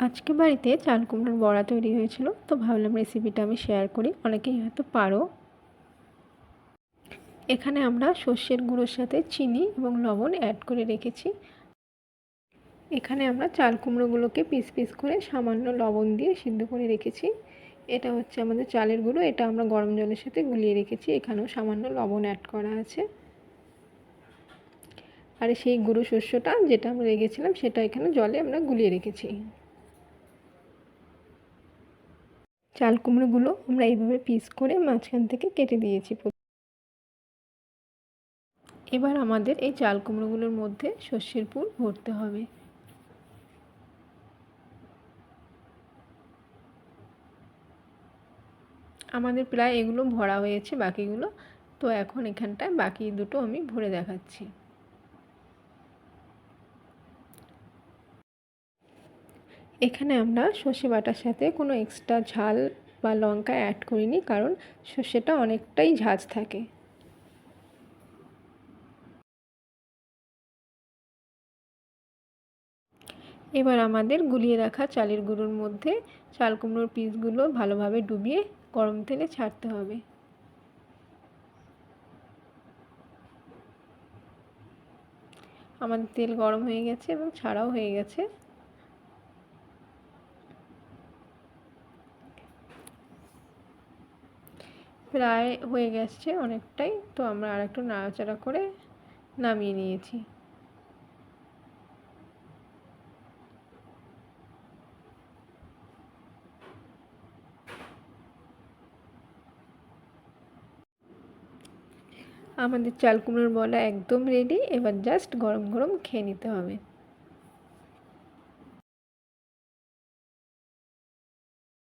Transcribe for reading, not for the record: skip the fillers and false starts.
আজকে বাড়িতে চাল কুমড়োর বড়া তৈরি হয়েছিল, তো ভাবলাম রেসিপিটা আমি শেয়ার করি, অনেকেই হয়তো পারো। এখানে আমরা সর্ষের গুঁড়োর সাথে চিনি এবং লবণ অ্যাড করে রেখেছি। এখানে আমরা চাল কুমড়োগুলোকে পিস পিস করে সামান্য লবণ দিয়ে সিদ্ধ করে রেখেছি। এটা হচ্ছে আমাদের চালের গুঁড়ো, এটা আমরা গরম জলের সাথে গুলিয়ে রেখেছি, এখানেও সামান্য লবণ অ্যাড করা আছে। আর সেই গুঁড়ো শস্যটা যেটা আমরা রেখেছিলাম সেটা এখানে জলে আমরা গুলিয়ে রেখেছি। চাল কুমড়োগুলো আমরা এইভাবে পিস করে মাঝখান থেকে কেটে দিয়েছি। এবার আমাদের এই চাল কুমড়োগুলোর মধ্যে সর্ষের পুর ভরতে হবে। আমাদের প্রায় এগুলো ভরা হয়েছে, বাকিগুলো তো এখন এখানটায় বাকি দুটো আমি ভরে দেখাচ্ছি। এখানে আমরা সর্ষে বাটার সাথে কোনো এক্সট্রা ঝাল বা লঙ্কা অ্যাড করিনি, কারণ সর্ষেটা অনেকটাই ঝাঁঝ থাকে। এবার আমাদের গুলিয়ে রাখা চালের গুঁড়োর মধ্যে চাল কুমড়োর পিসগুলো ভালোভাবে ডুবিয়ে গরম তেলে ছাড়তে হবে। আমাদের তেল গরম হয়ে গেছে এবং ছাড়াও হয়ে গেছে। প্রায় হয়ে গেছে অনেকটাই, তো আমরা আর একটু নাড়াচাড়া করে নামিয়ে নিয়েছি। আমাদের চাল কুমড়োর বড়া একদম রেডি, এবার জাস্ট গরম গরম খেয়ে নিতে হবে।